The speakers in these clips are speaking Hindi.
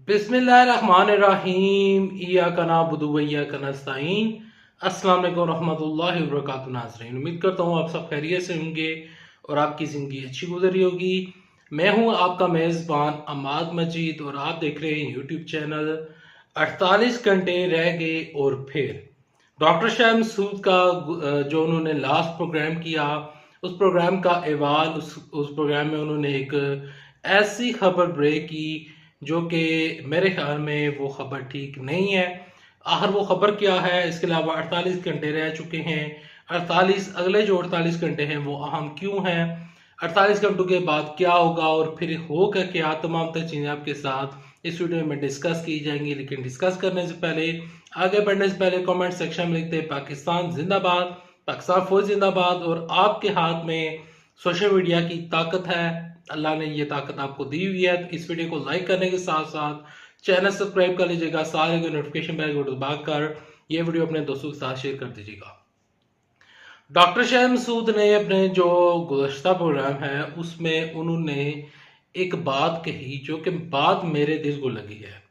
बिस्मिल्लाहिर्रहमानिर्रहीम इय्याका नअबुदु व इय्याका नस्तईन। अस्सलाम वालेकुम रहमतुल्लाहि व बरकातुहू। नाज़रीन, उम्मीद करता हूँ आप सब खैरियत से होंगे और आपकी ज़िंदगी अच्छी गुजर रही होगी। मैं हूँ आपका मेज़बान अमाद मजीद और आप देख रहे हैं यूट्यूब चैनल 48 घंटे रह गए। और फिर डॉक्टर शाह मसूद का जो उन्होंने लास्ट प्रोग्राम किया, उस प्रोग्राम का अहवाल, उस प्रोग्राम में उन्होंने एक ऐसी खबर ब्रेक की जो कि मेरे ख्याल में वो खबर ठीक नहीं है। आखिर वो खबर क्या है? इसके अलावा 48 घंटे रह चुके हैं। 48 अगले जो 48 घंटे हैं वो अहम क्यों हैं? 48 घंटों के बाद क्या होगा और फिर होगा क्या? तमाम तर चीज़ें आपके साथ इस वीडियो में डिस्कस की जाएंगी। लेकिन डिस्कस करने से पहले, आगे बढ़ने से पहले कमेंट सेक्शन में लिखते हैं पाकिस्तान जिंदाबाद, पाकिस्तान फौज जिंदाबाद। और आपके हाथ में सोशल मीडिया की ताकत है, अल्लाह ने ये ताकत आपको दी हुई है। तो इस वीडियो को लाइक करने के साथ साथ चैनल सब्सक्राइब कर लीजिएगा, सारे को नोटिफिकेशन बेल को दबाकर ये वीडियो अपने दोस्तों के साथ शेयर कर दीजिएगा। डॉक्टर शाह मसूद ने अपने जो गुज़श्ता प्रोग्राम है उसमें उन्होंने एक बात कही जो कि बात मेरे दिल को लगी है।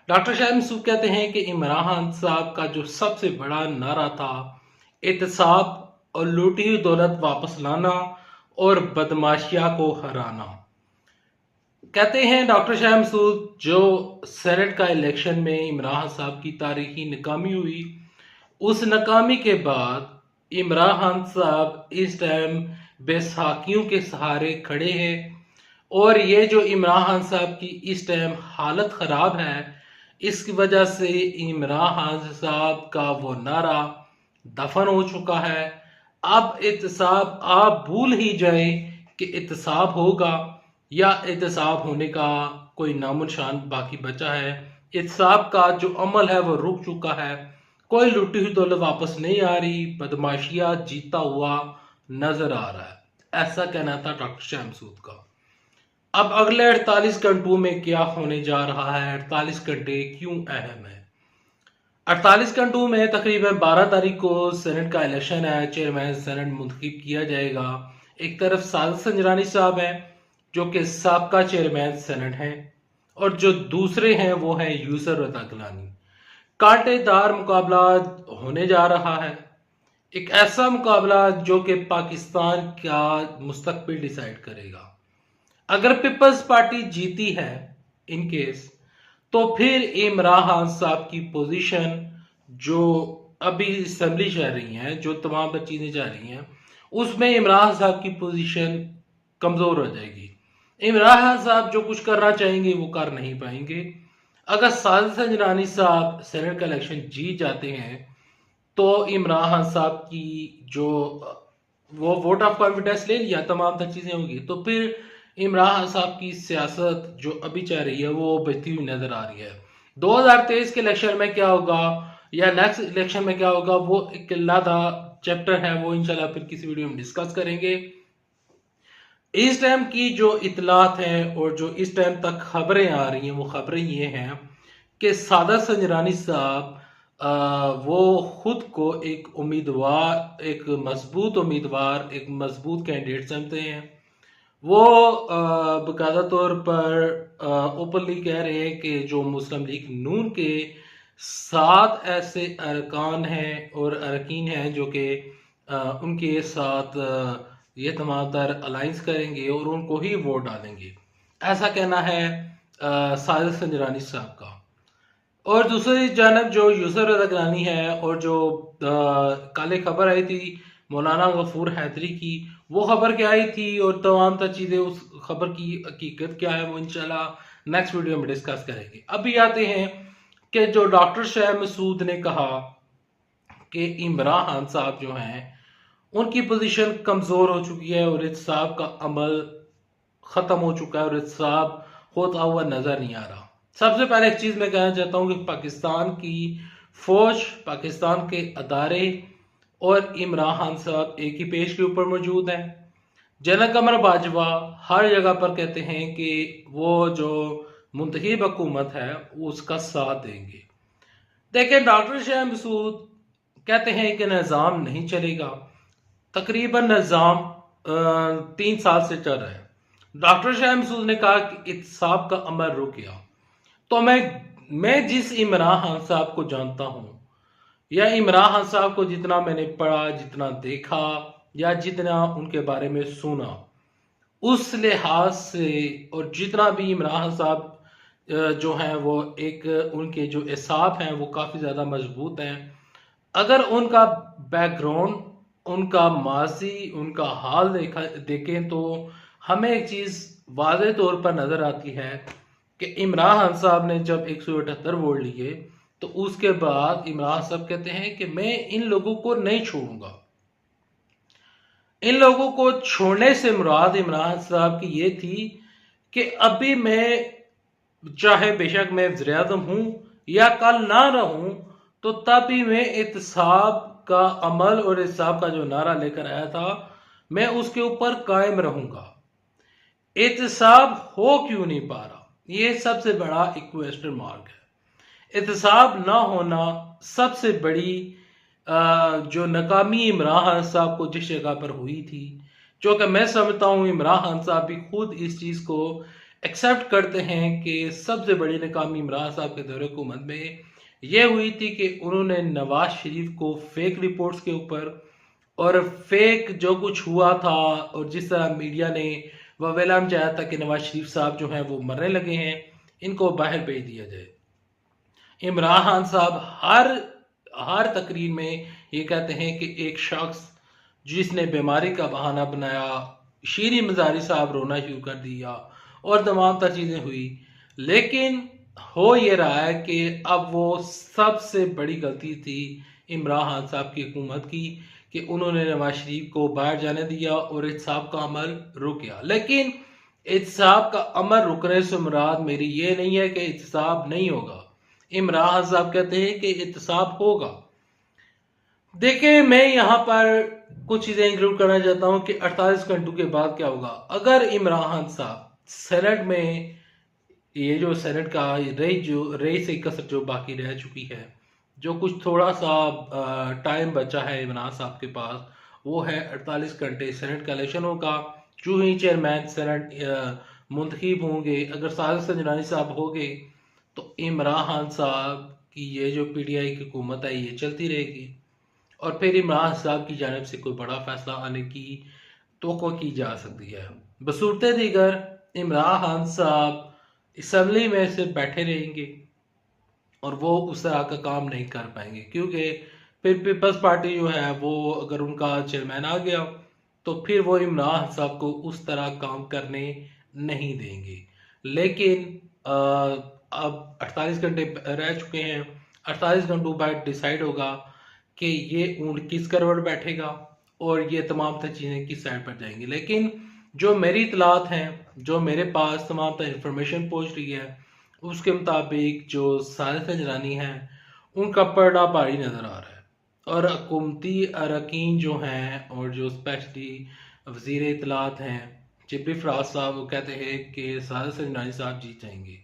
डॉक्टर शाह मसूद कहते हैं कि इमरान खान साहब का जो सबसे बड़ा नारा था, एहतसाब और लूटी हुई दौलत वापस लाना और बदमाशिया को हराना। कहते हैं डॉक्टर शाह मसूद, जो सेनेट का इलेक्शन में इमरान खान साहब की तारीखी नाकामी हुई, उस नाकामी के बाद इमरान खान साहब इस टाइम बेसाखियों के सहारे खड़े हैं। और ये जो इमरान खान साहब की इस टाइम हालत ख़राब है, इसकी वजह से इमरान खान साहब का वो नारा दफन हो चुका है। अब एहतसाब आप भूल ही जाए कि एहतसाब होगा या एहतसाब होने का कोई नामो निशान बाकी बचा है। एहतसाब का जो अमल है वो रुक चुका है। कोई लुटी हुई दौलत वापस नहीं आ रही, बदमाशिया जीता हुआ नजर आ रहा है। ऐसा कहना था डॉक्टर शाह मसूद का। अब अगले 48 घंटों में क्या होने जा रहा है? 48 घंटे क्यों अहम है? 48 घंटों में तकरीबन 12 तारीख को सेनेट का इलेक्शन है, चेयरमैन सेनेट मुंतखब किया जाएगा। एक तरफ साजिद संजरानी साहब हैं जो कि साबका चेयरमैन सेनेट हैं, और जो दूसरे हैं वो हैं यूसर रज़ा गिलानी। कांटेदार मुकाबला होने जा रहा है, एक ऐसा मुकाबला जो कि पाकिस्तान का मुस्तकबिल डिसाइड करेगा। अगर पीपल्स पार्टी जीती है इन केस, तो फिर इमरान खान साहब की पोजीशन जो अभी असम्बली चल रही है, जो तमाम चीजें चल रही हैं, उसमें इमरान साहब की पोजीशन कमजोर हो जाएगी। इमरान खान साहब जो कुछ करना चाहेंगे वो कर नहीं पाएंगे। अगर साजिद संजरानी साहब सेनेट का इलेक्शन जीत जाते हैं तो इमरान खान साहब की जो वो वोट ऑफ कॉन्फिडेंस ले लिया, तमाम तर चीजें होगी, तो फिर इमरान खान साहब की सियासत जो अभी चल रही है वो बचती हुई नजर आ रही है। 2023 के इलेक्शन में क्या होगा या नेक्स्ट इलेक्शन में क्या होगा, वो एक अलग चैप्टर है, वो इंशाल्लाह फिर किसी वीडियो में डिस्कस करेंगे। इस टाइम की जो इतलात हैं और जो इस टाइम तक खबरें आ रही हैं, वो खबरें ये हैं कि सादा संजरानी साहब वो खुद को एक उम्मीदवार, एक मजबूत उम्मीदवार, एक मजबूत कैंडिडेट समझते हैं। वो बाकायदा तौर पर ओपनली कह रहे हैं कि जो मुस्लिम लीग नून के 7 ऐसे अरकान हैं और अरकीन हैं जो कि उनके साथ ये तमाम तर अलाइंस करेंगे और उनको ही वोट डालेंगे, ऐसा कहना है साजिद संजरानी साहब का। और दूसरी जानब जो यूसर रज़ा गिलानी है, और जो कल खबर आई थी मौलाना गफूर हैदरी की, वो खबर क्या आई थी और तमाम तर चीज़ें, उस खबर की हकीकत क्या है, वो इंशाल्लाह नेक्स्ट वीडियो में डिस्कस करेंगे। अभी आते हैं कि जो डॉक्टर शाह मसूद ने कहा कि इमरान खान साहब जो हैं उनकी पोजीशन कमज़ोर हो चुकी है और एहतसाब का अमल ख़त्म हो चुका है और एहतसाब होता हुआ नज़र नहीं आ रहा। सबसे पहले एक चीज़ मैं कहना चाहता हूँ कि पाकिस्तान की फ़ौज, पाकिस्तान के अदारे और इमरान खान साहब एक ही पेज के ऊपर मौजूद हैं। जनरल कमर बाजवा हर जगह पर कहते हैं कि वो जो मुंतखब हुकूमत है वो उसका साथ देंगे। देखिए, डॉक्टर शाह मसूद कहते हैं कि निज़ाम नहीं चलेगा। तकरीबन निज़ाम 3 साल से चल रहा है। डॉक्टर शाह मसूद ने कहा कि इत्तेसाब का अमल रुक गया। तो मैं जिस इमरान खान साहब को जानता हूं, या इमरान खान साहब को जितना मैंने पढ़ा, जितना देखा, या जितना उनके बारे में सुना, उस लिहाज से, और जितना भी इमरान खान साहब जो हैं वो एक उनके जो एसाब हैं वो काफ़ी ज़्यादा मजबूत हैं। अगर उनका बैकग्राउंड, उनका माजी, उनका हाल देखें तो हमें एक चीज़ वाज़े तौर पर नज़र आती है कि इमरान खान साहब ने जब 178 वोट लिए तो उसके बाद इमरान साहब कहते हैं कि मैं इन लोगों को नहीं छोड़ूंगा। इन लोगों को छोड़ने से मुराद इमरान साहब की ये थी कि अभी मैं, चाहे बेशक मैं वज़ीर-ए-आज़म हूं या कल ना रहूं, तो तभी मैं एहतसाब का अमल और एहतसाब का जो नारा लेकर आया था, मैं उसके ऊपर कायम रहूंगा। एहतसाब हो क्यों नहीं पा रहा, ये सबसे बड़ा एक क्वेश्चन मार्क है। एहतसाब ना होना सबसे बड़ी जो नाकामी इमरान खान साहब को जिस जगह पर हुई थी, जो कि मैं समझता हूँ इमरान खान साहब भी खुद इस चीज़ को एक्सेप्ट करते हैं कि सबसे बड़ी नाकामी इमरान साहब के दौरे हुकूमत में यह हुई थी कि उन्होंने नवाज शरीफ को फेक रिपोर्ट्स के ऊपर और फेक जो कुछ हुआ था, और जिस तरह मीडिया ने वह ऐलान चाहा था कि नवाज शरीफ साहब जो हैं वो मरने लगे हैं, इनको बाहर भेज दिया जाए। इमरान खान साहब हर तकरीर में ये कहते हैं कि एक शख्स जिसने बीमारी का बहाना बनाया, शीरी मजारी साहब रोना शुरू कर दिया और तमाम तर चीज़ें हुई। लेकिन हो ये रहा है कि अब वो सबसे बड़ी गलती थी इमरान खान साहब की हुकूमत की कि उन्होंने नवाज शरीफ को बाहर जाने दिया और एहतसाब का अमल रुक गया। लेकिन एहतसाब का अमल रुकने से मुराद मेरी ये नहीं है कि एहतसाब नहीं होगा। इमरान खान साहब कहते हैं कि एहतसाब होगा। देखिए, मैं यहाँ पर कुछ चीज़ें इंक्लूड करना चाहता हूँ कि 48 घंटों के बाद क्या होगा। अगर इमरान खान साहब सेनेट में, ये जो सेनेट का रई से कसर जो बाकी रह चुकी है, जो कुछ थोड़ा सा टाइम बचा है इमरान साहब के पास, वो है 48 घंटे सेनेट का इलेक्शन होगा। जो ही चेयरमैन सेनेट मुंतखब होंगे, अगर साजिद संजरानी साहब हो गए तो इमरान खान साहब की ये जो पीटीआई की हुकूमत है ये चलती रहेगी, और फिर इमरान साहब की जानिब से कोई बड़ा फैसला आने की तवक्को की जा सकती है। बसूरत दीगर इमरान खान साहब असम्बली में से बैठे रहेंगे और वो उस तरह का काम नहीं कर पाएंगे, क्योंकि फिर पीपल्स पार्टी जो है वो, अगर उनका चेयरमैन आ गया तो फिर वो इमरान साहब को उस तरह काम करने नहीं देंगे। लेकिन अब 48 घंटे रह चुके हैं, 48 घंटों बाद डिसाइड होगा कि ये ऊँट किस करवट बैठेगा और ये तमाम तर चीज़ें किस साइड पर जाएंगी। लेकिन जो मेरी इतलात हैं, जो मेरे पास तमाम तर इंफॉर्मेशन पहुँच रही है, उसके मुताबिक जो साजिद संजरानी हैं उनका पलड़ा भारी नज़र आ रहा है, और हुकूमती अरकान जो हैं और जो स्पेशली वज़ीर इतलात हैं चिब्बी फराज साहब, वो कहते हैं कि साजिद संजरानी साहब जीत जाएंगे।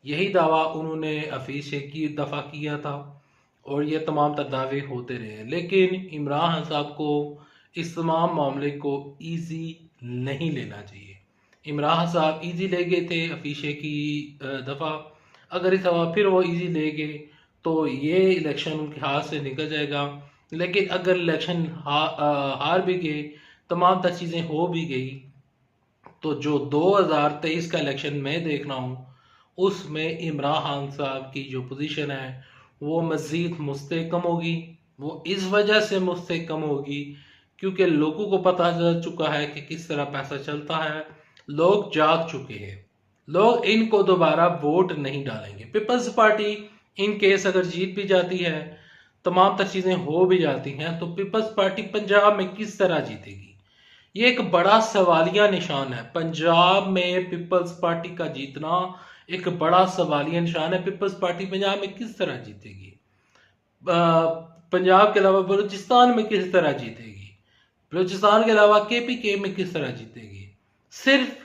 यही दावा उन्होंने हफीज़ शेख की दफ़ा किया था और ये तमाम तर दावे होते रहे। लेकिन इमरान खान साहब को इस तमाम मामले को ईजी नहीं लेना चाहिए। इमरान खान साहब ईजी ले गए थे हफीज़ शेख की दफ़ा, अगर इस दफ़ा फिर वो ईजी ले गए तो ये इलेक्शन उनके हाथ से निकल जाएगा। लेकिन अगर इलेक्शन हार भी गए, तमाम तर चीज़ें हो भी गई, तो जो 2023 का इलेक्शन मैं देख रहा हूँ उसमें इमरान खान साहब की जो पोजीशन है वो मज़ीद मुस्तहकम होगी। वो इस वजह से मुस्तहकम होगी क्योंकि लोगों को पता चल चुका है कि किस तरह पैसा चलता है। लोग जाग चुके हैं, लोग इनको दोबारा वोट नहीं डालेंगे। पीपल्स पार्टी इन केस अगर जीत भी जाती है, तमाम तर चीज़ें हो भी जाती हैं, तो पीपल्स पार्टी पंजाब में किस तरह जीतेगी, ये एक बड़ा सवालिया निशान है। पंजाब में पीपल्स पार्टी का जीतना एक बड़ा सवालिया निशान है। पीपल्स पार्टी पंजाब में किस तरह जीतेगी, पंजाब के अलावा बलूचिस्तान में किस तरह जीतेगी, बलूचिस्तान के अलावा केपीके में किस तरह जीतेगी। सिर्फ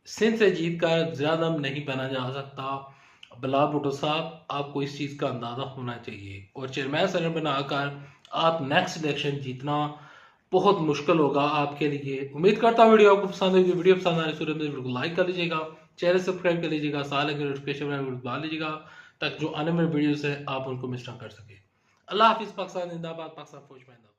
सिंध से जीत कर ज्यादा नहीं बना जा सकता। बिलाल भुट्टो साहब, आपको इस चीज़ का अंदाज़ा होना चाहिए, और चेयरमैन सेनेट बनाकर आप नेक्स्ट इलेक्शन जीतना बहुत मुश्किल होगा आपके लिए। उम्मीद करता हूँ वीडियो आपको पसंद होगी। वीडियो पसंद आने से वीडियो को लाइक कर लीजिएगा, चैनल सब्सक्राइब कर लीजिएगा, साल के नोटिफिकेशन दबा लीजिएगा ताकि जो आने वाले वीडियोस है आप उनको मिस ना कर सके। अल्लाह हाफिज़। पाकिस्तान जिंदाबाद, पाकिस्तान फौज में जिंदाबाद।